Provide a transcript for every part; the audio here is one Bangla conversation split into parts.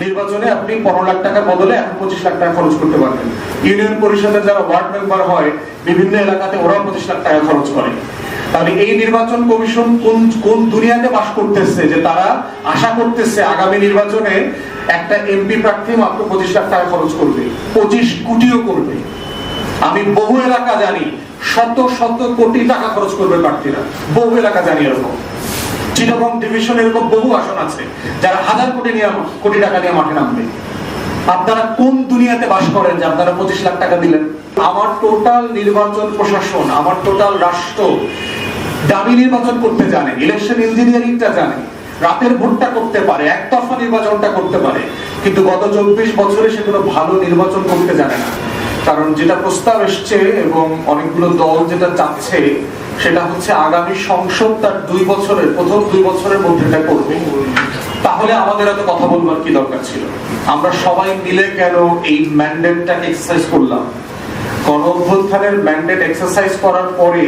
নির্বাচনে আপনি 15 লাখ টাকার বদলে এখন 25 লাখ টাকা খরচ করতে পারবেন। ইউনিয়ন পরিষদের যারা ওয়ার্ড মেম্বার হয় বিভিন্ন এলাকাতে ওরাও 25 লাখ টাকা খরচ করে। তাহলে এই নির্বাচন কমিশন কোন দুনিয়াতে বাস করতেছে যে তারা আশা করতেছে আগামী নির্বাচনে একটা এমপি প্রার্থী মাত্র 25 লাখ টাকা খরচ করবে, 25 কোটিও করবে। আমি বহু এলাকা জানি শত শত কোটি টাকা খরচ করবে প্রার্থীরা, বহু এলাকা জানি এরকম। চিটাগং ডিভিশন এরকম বহু আসন আছে যারা হাজার কোটি টাকা নিয়ে মাঠে নামবে। আপনারা কোন দুনিয়াতে বাস করেন যে আপনারা 25 লাখ টাকা দিলেন? আমার টোটাল নির্বাচন প্রশাসন, আমার টোটাল রাষ্ট্র দামি নির্বাচন করতে জানে, ইলেকশন ইঞ্জিনিয়ারিংটা জানে, রাতের ভোটটা করতে পারে, একতরফা নির্বাচনটা করতে পারে, কিন্তু গত 24 বছরে সে কোনো ভালো নির্বাচন করতে জানে না। কারণ যেটা প্রস্তাব এসছে এবং অনেকগুলো দল যেটা চাচ্ছে সেটা হচ্ছে আগামী সংসদ তার প্রথম 2 বছরের মধ্যে এটা করবে। তাহলে আমাদের এত কথা বলবার কি দরকার ছিল? আমরা সবাই মিলে কেন এই ম্যান্ডেটটাকে এক্সারসাইজ করলাম? গণঅভ্যুত্থানের ম্যান্ডেট এক্সারসাইজ করার পরে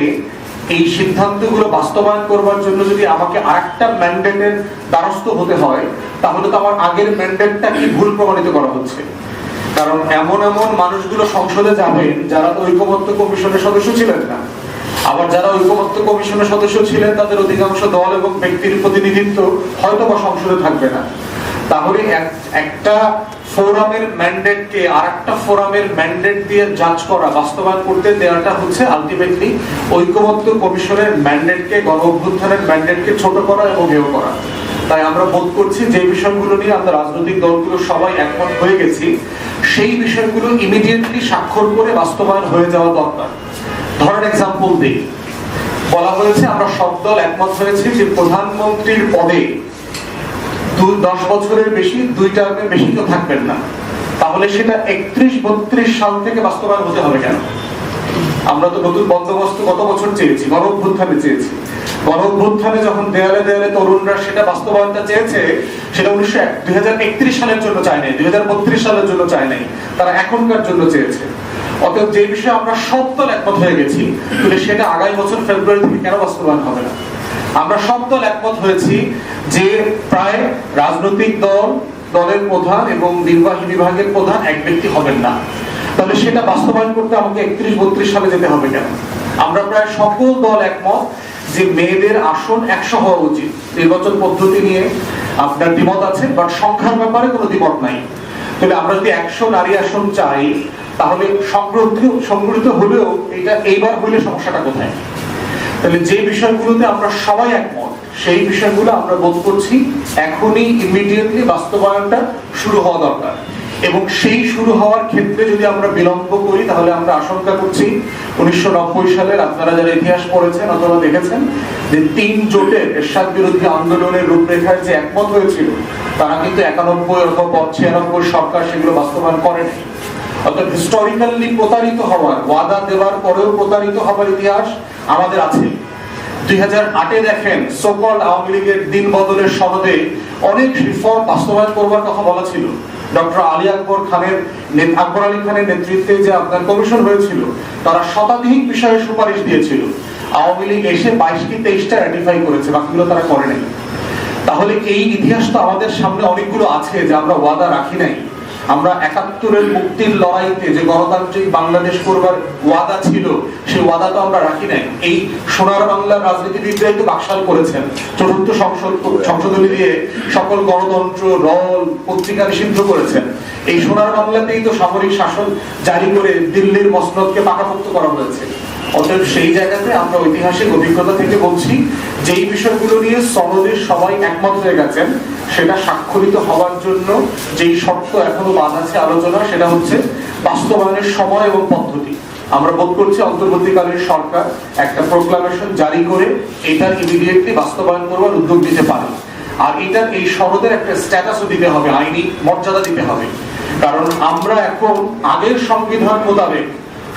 এই সিদ্ধান্তগুলো বাস্তবায়ন করবার জন্য যদি আমাকে আরেকটা ম্যান্ডেটের দ্বারস্থ হতে হয়, তাহলে তো আমার আগের ম্যান্ডেটটা কি ভুল প্রমাণিত করা হচ্ছে। কারণ এমন মানুষগুলো সংসদে যাবেন যারা ঐকমত্য কমিশনের সদস্য ছিলেন না। আবার যারা ঐকমত্য কমিশনের সদস্য ছিলেন তাদের অধিকাংশ দল এবং ব্যক্তির প্রতিনিধিত্ব হয়তো বা সংসদে থাকবে না। তাহলে একটা ফোরামের ম্যান্ডেটকে আরেকটা ফোরামের ম্যান্ডেট দিয়ে জাজ করা, বাস্তবায়ন করতে দেওয়াটা হচ্ছে আলটিমেটলি ঐকমত্য কমিশনের ম্যান্ডেটকে, গণঅভ্যুত্থানের ম্যান্ডেটকে ছোট করা এবং হেয় করা। তাই আমরা বোধ করছি যে বিষয়গুলো নিয়ে আমরা রাজনৈতিক দলগুলো সবাই একমত হয়ে গেছি, সেই বিষয়গুলো ইমিডিয়েটলি স্বাক্ষর করে বাস্তবায়ন হয়ে যাওয়া দরকার। ধরেন এক্সাম্পল দিই, বলা হয়েছে আমরা সব দল একমত হয়েছে যে প্রধানমন্ত্রীর পদে 10 বছরের বেশি, 2 টার্মের বেশি তো থাকবেন না। তাহলে সেটা 31-32 সাল থেকে বাস্তবায়ন হতে হবে কেন? আমরা তো নতুন বন্দোবস্ত গত বছর চেয়েছি, গণঅভ্যুত্থানে চেয়েছি। গণঅভ্যুত্থানে যখন দেয়ালে দেয়ালে তরুণরা সেটা বাস্তবায়নটা চেয়েছে, সেটা 2031 সালের জন্য চায় নাই, 2032 সালের জন্য চায় নাই, তারা এখনকার জন্য চেয়েছে। অতএব যে বিষয়ে আমরা সব দল একমত হয়ে গেছি, তাহলে সেটা আগামী বছর ফেব্রুয়ারি থেকে কেন বাস্তবায়ন হবে না? আমরা সব দল একমত হয়েছি যে প্রায় রাজনৈতিক দলের প্রধান এবং নির্বাহী বিভাগের প্রধান এক ব্যক্তি হবেন না। তাহলে সেটা বাস্তবায়ন করতে আমাকে 31-32 সালে যেতে হবে কেন? আমরা প্রায় সকল দল একমত যে মেয়েদের আসন 100 হওয়া উচিত। নির্বাচন পদ্ধতি নিয়ে আপনার দ্বিমত আছে, বাট সংখ্যার ব্যাপারে কোনো দ্বিমত নাই। তাহলে আমরা যদি 100 নারী আসন চাই, তাহলে সংগঠিত হলেও এটা এইবার হইলে সমস্যাটা কোথায়? তাহলে যে বিষয়গুলোতে আমরা সবাই একমত, সেই বিষয়গুলো আমরা বোধ করছি এখনই ইমিডিয়েটলি বাস্তবায়নটা শুরু হওয়া দরকার। এবং সেই শুরু হওয়ার ক্ষেত্রে যদি আমরা বিলম্ব করি, তাহলে আমরা আশঙ্কা করছি 1990 সালের, আপনারা যারা ইতিহাস পড়েছেন অথবা দেখেছেন, যে 3 জোটের এরশাদ বিরোধী আন্দোলনের রূপরেখায় যে একমত হয়েছিল, তারা কিন্তু 91 অথবা 96 সরকার সেগুলো বাস্তবায়ন করেনি। অর্থাৎ হিস্টোরিক্যালি প্রতারিত হওয়ার, ওয়াদা দেওয়ার পরেও প্রতারিত হওয়ার ইতিহাস আমাদের আছে। 2008-এ দেখেন সোকল আওয়ামী লীগের দিন বদলের সনদে অনেক রিফর্ম বাস্তবায়ন করবার কথা বলা ছিল। ডক্টর আকবর আলী খানের নেতৃত্বে যে আপনার কমিশন হয়েছিল, তারা শতাধিক বিষয়ে সুপারিশ দিয়েছিল। আওয়ামী লীগ এসে 22 কি 23টা রাটিফাই করেছে, বাকিগুলো তারা করে নাই। তাহলে এই ইতিহাস তো আমাদের সামনে অনেকগুলো আছে যে আমরা ওয়াদা রাখি নাই। আমরা 71-এর মুক্তির লড়াইতে যে গণতান্ত্রিক বাংলাদেশ করবার ওয়াদা ছিল, সেই ওয়াদা তো আমরা রাখি নাই। এই সোনার বাংলার রাজনীতিবিদরাই তো বাকশাল করেছেন, চতুর্থ সংশোধনী দিয়ে সকল গণতন্ত্র, রল, পত্রিকা নিষিদ্ধ করেছেন। এই সোনার বাংলাতেই তো সামরিক শাসন জারি করে দিল্লির মসনদকে পাকাপোক্ত করা হয়েছে। অতএব সেই জায়গাতে আমরা ঐতিহাসিক অভিজ্ঞতা থেকে বলছি, যেই বিষয়গুলো নিয়ে সনদে সবাই একমত হয়ে গেছেন, সেটা স্বাক্ষরিত হওয়ার জন্য যেই শর্ত এখনো বাদ আছে আলোচনা, সেটা হচ্ছে বাস্তবায়নের সময় এবং পদ্ধতি। আমরা বোধ করছি অন্তর্বর্তীকালীন সরকার একটা প্রোক্লামেশন জারি করে এটার ইমিডিয়েটলি বাস্তবায়ন করবার উদ্যোগ নিতে পারে। আর এটার এই সনদের একটা স্ট্যাটাসও দিতে হবে, আইনি মর্যাদা দিতে হবে। কারণ আমরা এখন আগের সংবিধান মোতাবেক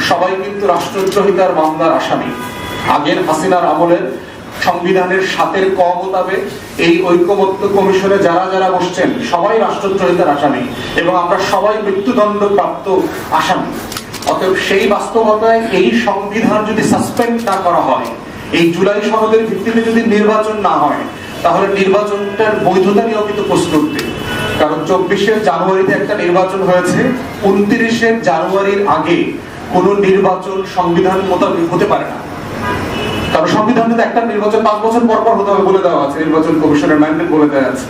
সবাই কিন্তু রাষ্ট্রদ্রোহিতার মামলার আসামি। আগের হাসিনার আমলের সংবিধানের 7-এর ক মোতাবেক এই ঐকমত্য কমিশনে যারা যারা বসছেন সবাই রাষ্ট্রদ্রোহিতার আসামি, এবং আমরা সবাই মৃত্যুদণ্ড প্রাপ্ত আসামি। অতএব সেই বাস্তবতায় এই সংবিধান যদি সাসপেন্ড না করা হয়, এই জুলাই সনদের ভিত্তিতে যদি নির্বাচন না হয়, তাহলে নির্বাচনটার বৈধতা নিয়েও কিন্তু প্রশ্ন উঠবে। কারণ 24 জানুয়ারিতে একটা নির্বাচন হয়েছে, 29 জানুয়ারির আগে কোন নির্বাচন সংবিধান মোতাবেক হতে পারে না। কারণ সংবিধানে একটা নির্বাচন 5 বছর পর পর হতে হবে বলে দেওয়া আছে, নির্বাচন কমিশনের ম্যান্ডেট বলে দেওয়া আছে।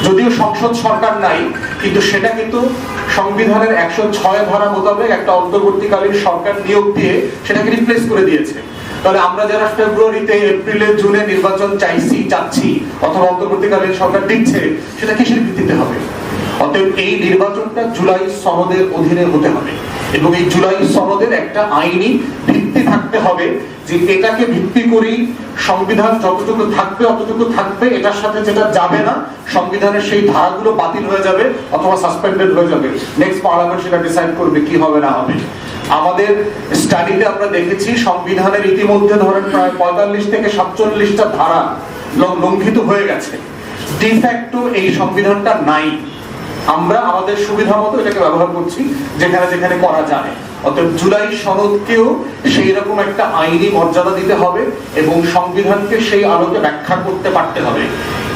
যদিও সংসদ সরকার নাই, কিন্তু সেটা কিন্তু সংবিধানের 106 ধারা মোতাবেক একটা অন্তর্বর্তীকালীন সরকার নিয়োগ দিয়ে সেটাকে রিপ্লেস করে দিয়েছে। তাহলে আমরা যারা ফেব্রুয়ারিতে, এপ্রিলে, জুনে নির্বাচন চাচ্ছি অথবা অন্তর্বর্তীকালীন সরকার দিচ্ছে, সেটা কিসের ভিত্তিতে হবে? অতএব এই নির্বাচনটা জুলাই সনদের অধীনে হতে হবে এবং এই জুলাই সনদের একটা আইনি ভিত্তি থাকতে হবে, যে এটাকে ভিত্তি করেই সংবিধান যতটুকু থাকবে অতটুকু থাকবে, এটার সাথে যেটা যাবে না সংবিধানের সেই ধারাগুলো বাতিল হয়ে যাবে অথবা সাসপেন্ডেড হয়ে যাবে। নেক্সট পার্লামেন্ট সেটা ডিসাইড করবে কি হবে না হবে। আমাদের স্টাডিতে আমরা দেখেছি সংবিধানের ইতিমধ্যে ধরেন প্রায় 45 থেকে 47টা ধারা লঙ্ঘিত হয়ে গেছে। ডিফ্যাক্টো এই সংবিধানটা নাই, আমরা আমাদের সুবিধা মতো এটাকে ব্যবহার করছি যেখানে যেখানে করা যায়। অতএব জুলাই সনদকেও সেই রকম একটা আইনি মর্যাদা দিতে হবে এবং সংবিধানকে সেই আলোকে ব্যাখ্যা করতে পারতে হবে।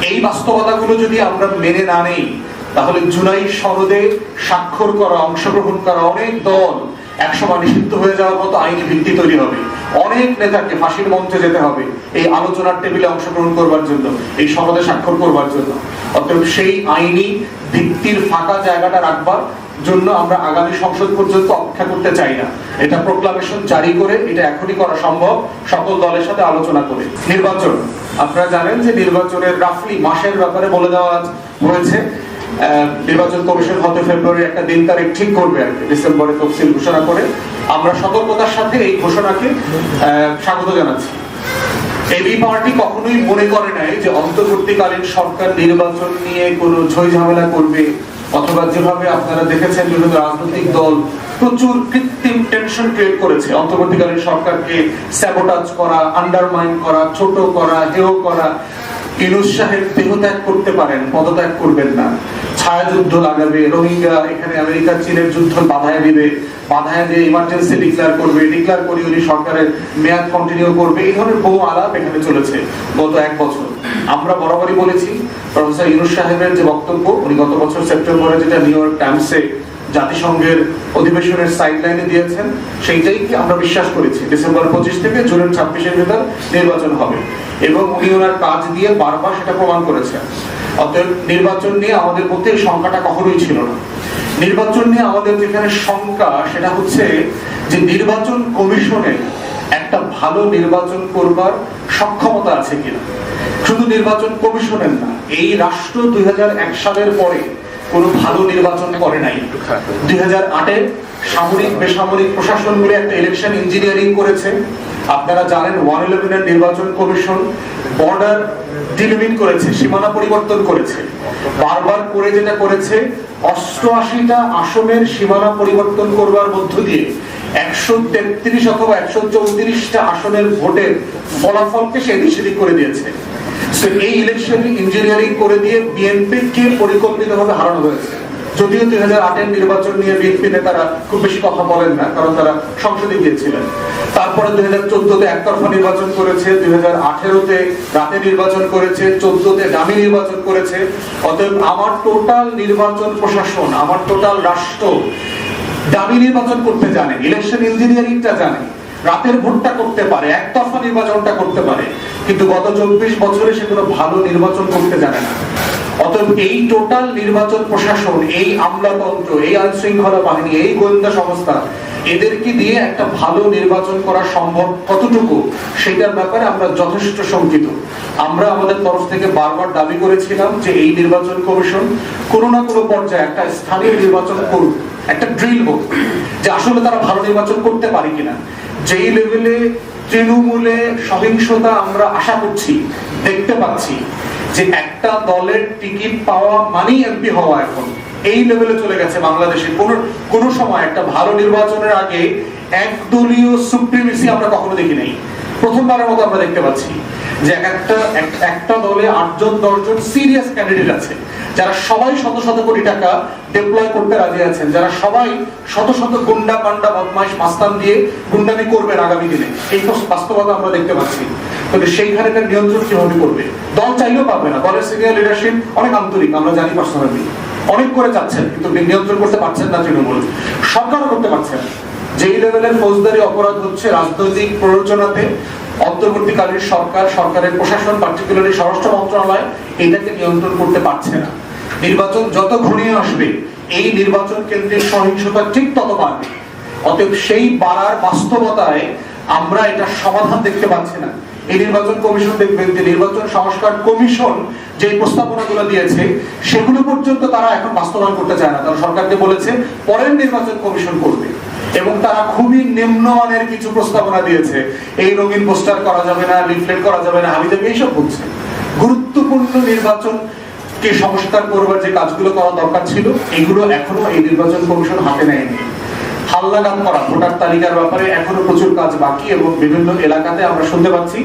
এই বাস্তবতাগুলো যদি আমরা মেনে না নেই, তাহলে জুলাই সনদে স্বাক্ষর করা, অংশগ্রহণ করা অনেক দল একসময় নিষিদ্ধ হয়ে যাওয়ার মতো আইনি ভিত্তি তৈরি হবে। অনেক নেতাকে ফাঁসির মঞ্চে যেতে হবে এই আলোচনার টেবিলে অংশগ্রহণ করবার জন্য, এই সনদে স্বাক্ষর করবার জন্য। অতএব সেই আইনি ভিত্তির ফাঁকা জায়গাটা রাখবার জন্য আমরা আগামী সংসদ পর্যন্ত অপেক্ষা করতে চাই না। এটা প্রোক্লামেশন জারি করে এটা এখনই করা সম্ভব, সকল দলের সাথে আলোচনা করে। নির্বাচন, আপনারা জানেন যে নির্বাচনের রাফলি মাসের ব্যাপারে বলে দেওয়া হয়েছে। নির্বাচন কমিশন হয়তো ফেব্রুয়ারির একটা দিন তারিখ ঠিক করবে আর কি, ডিসেম্বরে তফসিল ঘোষণা করে। আমরা সতর্কতার সাথে এই ঘোষণাকে স্বাগত জানাচ্ছি। এবি পার্টি কখনোই মনে করে নাই যে অন্তর্বর্তীকালীন সরকার নির্বাচন নিয়ে কোনো ঝই ঝামেলা করবে, অথবা যেভাবে আপনারা দেখেছেন বিভিন্ন রাজনৈতিক দল প্রচুর কৃত্রিম টেনশন ক্রিয়েট করেছে অন্তর্বর্তীকালীন সরকারকে স্যাবোটাজ করা, আন্ডারমাইন করা, ছোট করা, হেয় করা। ইউনূস সাহেব দেহত্যাগ করতে পারেন, পদত্যাগ করবেন না, ছায়া যুদ্ধ লাগাবে, রোহিঙ্গা এখানে আমেরিকা চীনের যুদ্ধ বাধায় দিবে, বাধায় দিয়ে ইমার্জেন্সি ডিক্লেয়ার করবে, ডিক্লেয়ার করে উনি সরকারের মেয়াদ কন্টিনিউ করবে। এই ধরনের বহু আলাপ এখানে চলেছে গত 1 বছর। আমরা বরাবরই বলেছি প্রফেসর ইউনূস সাহেবের যে বক্তব্য, উনি গত বছর সেপ্টেম্বরে যেটা নিউ ইয়র্ক টাইমসে জাতিসংঘের অধিবেশনের সাইডলাইনে দিয়েছেন, সেইটাই কি আমরা বিশ্বাস করেছি। ডিসেম্বর 25 থেকে জুনের 26-এর ভিতর নির্বাচন হবে এবং উনি ওনার কাজ দিয়ে বারবার সেটা প্রমাণ করেছেন। অতএব নির্বাচন নিয়ে আমাদের মধ্যে এই শঙ্কাটা কখনোই ছিল না। নির্বাচন নিয়ে আমাদের যেখানে শঙ্কা, সেটা হচ্ছে যে নির্বাচন কমিশনের একটা ভালো নির্বাচন করবার সক্ষমতা আছে কিনা। শুধু নির্বাচন কমিশনের না, এই রাষ্ট্র 2001 সালের পরে কোনো ভালো নির্বাচন করে নাই। 2008-এ সামরিক বেসামরিক প্রশাসনগুলো একটা ইলেকশন ইঞ্জিনিয়ারিং করেছে। আপনারা জানেন 111-এর নির্বাচন কমিশন বর্ডার ডিলিমিট করেছে, সীমানা পরিবর্তন করেছে। বারবার করে যেটা করেছে, 88টা আসনের সীমানা পরিবর্তন করবার মধ্য দিয়ে 133 অথবা 134টা আসনের ভোটের ফলাফলকে সে এদিক সেদিক করে দিয়েছে। এই ইলেকশন ইঞ্জিনিয়ারিং করে দিয়ে বিএনপিকে পরিকল্পিতভাবে হারানো হয়েছে। যদিও 2008-এর নির্বাচন নিয়ে বিএনপি নেতারা খুব বেশি কথা বলেন না, কারণ তারা সংসদে গিয়েছিলেন। তারপরে 2014-তে একতরফা নির্বাচন করেছে, 2018-তে রাতে নির্বাচন করেছে, 14-তে ডামি নির্বাচন করেছে। অতএব আমার টোটাল নির্বাচন প্রশাসন, আমার টোটাল রাষ্ট্র ডামি নির্বাচন করতে জানে, ইলেকশন ইঞ্জিনিয়ারিংটা জানে, রাতের ভোটটা করতে পারে, একতরফা নির্বাচনটা করতে পারে, কিন্তু গত 24 বছরে সে কোনো ভালো নির্বাচন করতে জানে না। অতএব এই টোটাল নির্বাচন প্রশাসন, এই আমলাতন্ত্র, এই আইন শৃঙ্খলা বাহিনী, এই গোয়েন্দা সংস্থা, এদেরকে দিয়ে একটা ভালো নির্বাচন করা সম্ভব কতটুকু, সেটার ব্যাপারে আমরা যথেষ্ট শঙ্কিত। আমরা আমাদের তরফ থেকে বারবার দাবি করেছিলাম যে এই নির্বাচন কমিশন কোনো না কোনো পর্যায়ে একটা স্থানীয় নির্বাচন করুক, একটা ড্রিল হোক, যে আসলে তারা ভালো নির্বাচন করতে পারে কিনা। যেই লেভেলে তৃণমূলে সহিংসতা আমরা আশা করছি, দেখতে পাচ্ছি যে একটা দলের টিকিট পাওয়া মানেই এমপি হওয়া, এখন এই লেভেলে চলে গেছে বাংলাদেশে। কোন সময় একটা ভালো নির্বাচনের আগে একদলীয় সুপ্রিমেসি আমরা কখনো দেখি নাই। প্রথমবারের মতো আমরা দেখতে পাচ্ছি যে একটা দলে 8-10 জন সিরিয়াস ক্যান্ডিডেট আছে, যারা সবাই শত শত কোটি টাকা ডিপ্লয় করতে রাজি আছেন, যারা সবাই শত শত গুন্ডা পান্ডা বদমাইশ মাস্তান দিয়ে গুন্ডামি করবেন আগামী দিনে। এই বাস্তবতা আমরা দেখতে পাচ্ছি। তবে সেইখানে তার নিয়ন্ত্রণ কিভাবে করবে? দল চাইলেও পারবে না। দলের সিনিয়র লিডারশিপ অনেক আন্তরিক, আমরা জানি পার্সোনালি, অনেক করে চাচ্ছেন, কিন্তু নিয়ন্ত্রণ করতে পারছেন না তৃণমূল, সরকারও করতে পারছে না। যেই লেভেলের ফৌজদারি অপরাধ হচ্ছে রাজনৈতিক প্ররোচনাতে, অন্তর্বর্তীকালীন সরকার, সরকারের প্রশাসন, পার্টিকুলারলি স্বরাষ্ট্র মন্ত্রণালয় এটাকে নিয়ন্ত্রণ করতে পারছে না। নির্বাচন যত ঘনিয়ে আসবে এই নির্বাচন কেন্দ্রের সহিংসতা ঠিক তত বাড়বে। অতএব সেই বাড়ার বাস্তবতায় আমরা এটা সমাধান দেখতে পাচ্ছি না। এই নির্বাচন কমিশন দেখবেন যে নির্বাচন সংস্কার কমিশন যে প্রস্তাবনাগুলো দিয়েছে সেগুলো পর্যন্ত তারা এখন বাস্তবায়ন করতে চায় না। তারা সরকারকে বলেছে পরের নির্বাচন কমিশন করবে, এবং তারা খুবই নিম্নমানের কিছু প্রস্তাবনা দিয়েছে। এই রঙিন পোস্টার করা যাবে না, লিফলেট করা যাবে না, হাবিজাবি এইসব বলছে। গুরুত্বপূর্ণ নির্বাচন কে সংস্কার করবার যে কাজগুলো করা দরকার ছিল এগুলো এখনো এই নির্বাচন কমিশন হাতে নেয়নি। হালনাগাদ করা ভোটার তালিকার ব্যাপারে এখনো প্রচুর কাজ বাকি, এবং বিভিন্ন এলাকাতে আমরা শুনতে পাচ্ছি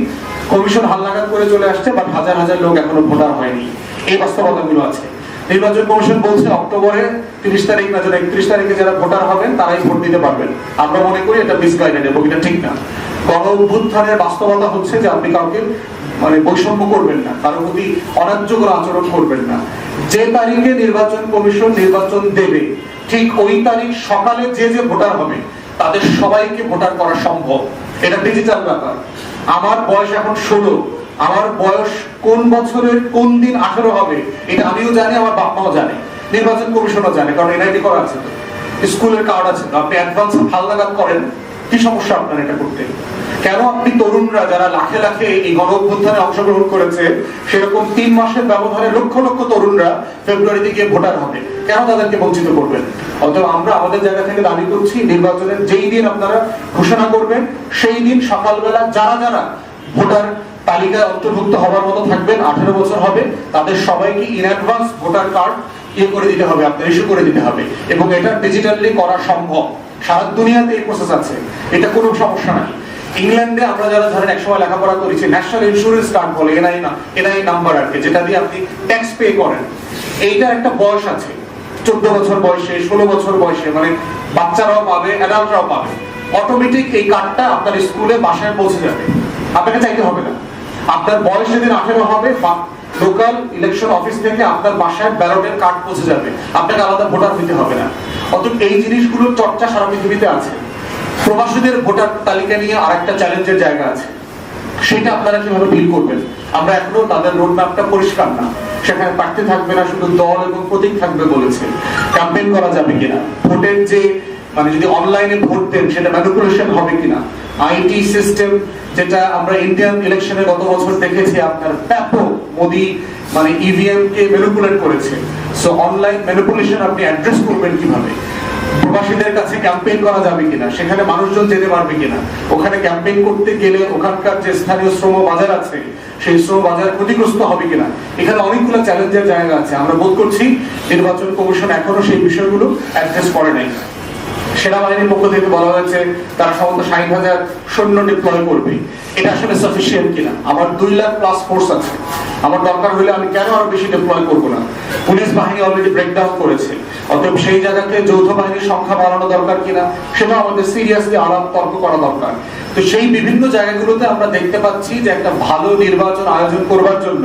কমিশন হালনাগাদ করে চলে আসছে, বাট হাজার হাজার লোক এখনো ভোটার হয়নি। এই বাস্তবতাগুলো আছে। নির্বাচন কমিশন বলছে অক্টোবরে 30 তারিখ না 31 তারিখে যারা ভোটার হবেন তারাই ভোট দিতে পারবেন। আমরা মনে করি এটা মিসগাইডেড এবং এটা ঠিক না। গণ অভ্যুত্থানের বাস্তবতা হচ্ছে যে আপনি কাউকে বৈষম্য করবেন না, কারোর প্রতি অন্যায্য কোনো আচরণ করবেন না। যে তারিখে নির্বাচন কমিশন নির্বাচন দেবে ঠিক ওই তারিখ সকালে যে যে ভোটার হবে তাদের সবাইকে ভোটার করা সম্ভব। এটা ডিজিটাল ব্যাপার। আমার বয়স এখন 16, আমার বয়স কোন বছরের কোন দিন 18 হবে এটা আমিও জানি, আমার বাপ মাও জানে, নির্বাচন কমিশনও জানে, কারণ এনআইডি করা আছে, তো স্কুলের কার্ড আছে। তো আপনি অ্যাডভান্স হালনাগাদ করেন, কি সমস্যা আপনার এটা করতে? কেন আপনি তরুণরা যারা লাখে লাখে এই গণ অভ্যুত্থানে অংশগ্রহণ করেছে সেরকম 3 মাসের ব্যবধানে লক্ষ লক্ষ তরুণরা ফেব্রুয়ারিতে গিয়ে ভোটার হবে, কেন তাদেরকে বঞ্চিত করবেন? অতএব আমরা আমাদের জায়গা থেকে দাবি করছি নির্বাচনের যেই দিন আপনারা ঘোষণা করবেন সেই দিন সকালবেলা যারা যারা ভোটার তালিকায় অন্তর্ভুক্ত হবার মতো থাকবেন, 18 বছর হবে, তাদের সবাইকে ইন অ্যাডভান্স ভোটার কার্ড করে দিতে হবে, আপনার ইস্যু করে দিতে হবে। এবং এটা ডিজিটালি করা সম্ভব। সারা দুনিয়াতে এই প্রসেস আছে, এটা কোনো সমস্যা নাই। ইংল্যান্ডে আমরা যারা ধরেন একসময় লেখাপড়া করেছি, ন্যাশনাল ইন্স্যুরেন্স কার্ড বলে, এনআই নাম্বার আর কি, যেটা দিয়ে আপনি ট্যাক্স পে করেন, এইটার একটা বয়স আছে। 14 বছর বয়সে, 16 বছর বয়সে, বাচ্চারাও পাবে, অ্যাডাল্টরাও পাবে। অটোমেটিক এই কার্ডটা আপনার স্কুলে বাসায় পৌঁছে যাবে, আপনাকে চাইতে হবে না। আপনার বয়স যেদিন 18 হবে, লোকাল ইলেকশন অফিস থেকে আপনার বাসায় ব্যালটের কার্ড পৌঁছে যাবে, আপনাকে আলাদা ভোটার হইতে হবে না। অতএব এই জিনিসগুলোর চর্চা সারা পৃথিবীতে আছে। প্রবাসীদের ভোটার তালিকা নিয়ে আরেকটা চ্যালেঞ্জের জায়গা আছে, সেটা আপনারা কিভাবে ডিল করবেন? আমরা এখনো তাদের রোডম্যাপটা পরিষ্কার না। সেখানে প্রার্থী থাকবে না, শুধু দল এবং প্রতীক থাকবে বলেছে। ক্যাম্পেইন করা যাবে কিনা, ভোটের যে যদি অনলাইনে ভোট দেন সেটা ম্যানিপুলেশন হবে কিনা, আইটি সিস্টেম যেটা আমরা ইন্ডিয়ান ইলেকশনে গত বছর দেখেছি আপনার ব্যাপক মোদি ইভিএম কে ম্যানিপুলেট করেছে। সো অনলাইন ম্যানিপুলেশন আপনি অ্যাড্রেস করবেন কিভাবে? প্রবাসীদের কাছে ক্যাম্পেইন করা যাবে কিনা, সেখানে মানুষজন যেতে পারবে কিনা, ওখানে ক্যাম্পেইন করতে গেলে ওখানকার যে স্থানীয় শ্রম বাজার আছে সেই শ্রম বাজার ক্ষতিগ্রস্ত হবে কিনা, এখানে অনেকগুলো চ্যালেঞ্জের জায়গা আছে। আমরা বোধ করছি নির্বাচন কমিশন এখনো সেই বিষয়গুলো অ্যাড্রেস করে নাই। সেনাবাহিনীর পক্ষ থেকে বলা হয়েছে তারা সম্ভবত 60,000 সৈন্য ডিপ্লয় করবে। এটা আসলে সাফিসিয়েন্ট কিনা? আমার 2 লাখ প্লাস ফোর্স আছে, আমার দরকার হলে আমি কেন আরো বেশি ডিপ্লয় করবো না? পুলিশ বাহিনী অলরেডি ব্রেকডাউন করেছে। অতএব সেই জায়গাতে যৌথ বাহিনীর সংখ্যা বাড়ানো দরকার কিনা সেটা আমাদের সিরিয়াসলি আলাপ তর্ক করা দরকার। তো সেই বিভিন্ন জায়গাগুলোতে আমরা দেখতে পাচ্ছি যে একটা ভালো নির্বাচন আয়োজন করবার জন্য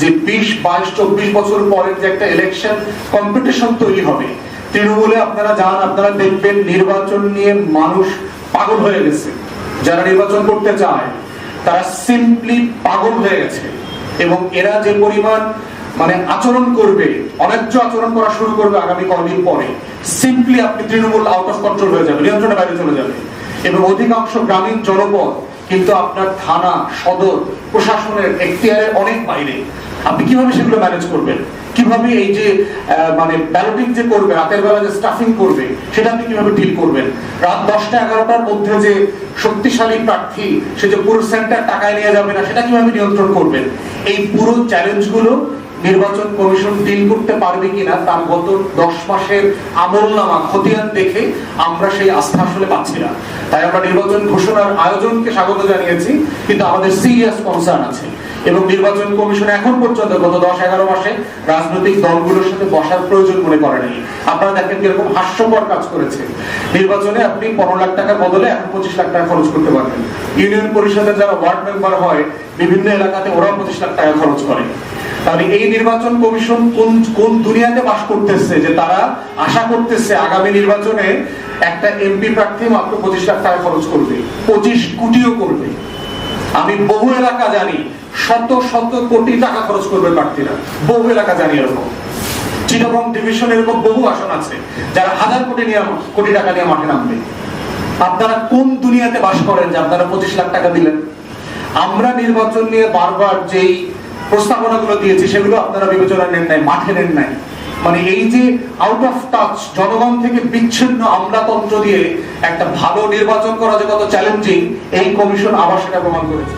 যে 20, 22, 24 বছর পরের যে একটা ইলেকশন কম্পিটিশন তৈরি হবে, তৃণমূলে আপনারা যান, আপনারা দেখবেন নির্বাচন নিয়ে মানুষ পাগল হয়ে গেছে। যারা নির্বাচন করতে চায় তারা সিম্পলি পাগল হয়ে গেছে, এবং এরা যে পরিমাণ আচরণ করবে, অন্যায্য আচরণ করা শুরু করবে আগামী কয়েকদিন পরে, সিম্পলি আপনি তৃণমূল আউট অফ কন্ট্রোল হয়ে যাবে, নিয়ন্ত্রণের বাইরে চলে যাবে। এবং অধিকাংশ গ্রামীণ জনপদ কিন্তু আপনার থানা, সদর প্রশাসনের এখতিয়ারের অনেক বাইরে। আপনি কিভাবে সেগুলো ম্যানেজ করবেন? কিভাবে এই যে ব্যালটিং যে করবে, রাতের বেলা যে স্টাফিং করবে, সেটা আপনি কিভাবে ডিল করবেন? রাত 10টা 11টার মধ্যে যে শক্তিশালী প্রার্থী সে যে পুরো সেন্টার টাকায় নিয়ে যাবে না, সেটা কিভাবে নিয়ন্ত্রণ করবেন? এই পুরো চ্যালেঞ্জগুলো নির্বাচন কমিশন ডিল করতে পারবে কিনা তার গত 10 মাসের আমলনামা খতিয়ান দেখে আমরা সেই আস্থা আসলে পাচ্ছি না। তাই আমরা নির্বাচন ঘোষণার আয়োজনকে স্বাগত জানিয়েছি, কিন্তু আমাদের সিরিয়াস কনসার্ন আছে। এবং নির্বাচন কমিশন এখন পর্যন্ত গত 10-11 মাসে রাজনৈতিক দলগুলোর সাথে বসার প্রয়োজন মনে করে নাই। আপনারা দেখেন কিরকম হাস্যকর কাজ করেছে। নির্বাচনে আপনি 15 লাখ টাকার বদলে এখন 25 লাখ টাকা খরচ করতে পারবেন। ইউনিয়ন পরিষদের যারা ওয়ার্ড মেম্বার হয় বিভিন্ন এলাকাতে ওরা 25 লাখ টাকা খরচ করে। তাহলে এই নির্বাচন কমিশন কোন কোন দুনিয়াতে বাস করতেছে যে তারা আশা করতেছে আগামী নির্বাচনে একটা এমপি প্রার্থী মাত্র 25 লাখ টাকা খরচ করবে, 25 কোটিও করবে। আমি বহু এলাকা জানি শত শত কোটি টাকা খরচ করবে প্রার্থীরা, বহু এলাকা জানি এরকম। চিটাগং ডিভিশন এরকম বহু আসন আছে যারা হাজার কোটি টাকা নিয়ে মাঠে নামবে। আপনারা কোন দুনিয়াতে বাস করেন যে আপনারা 25 লাখ টাকা দিলেন? আমরা নির্বাচন নিয়ে বারবার যেই প্রস্তাবনাগুলো দিয়েছি সেগুলো আপনারা বিবেচনা নেন নাই, মাঠে নেন নাই। মানে এই যে আউট অফ টাচ, জনগণ থেকে বিচ্ছিন্ন আমলাতন্ত্র দিয়ে একটা ভালো নির্বাচন করা যে কত চ্যালেঞ্জিং, এই কমিশন আবার সেটা প্রমাণ করেছে।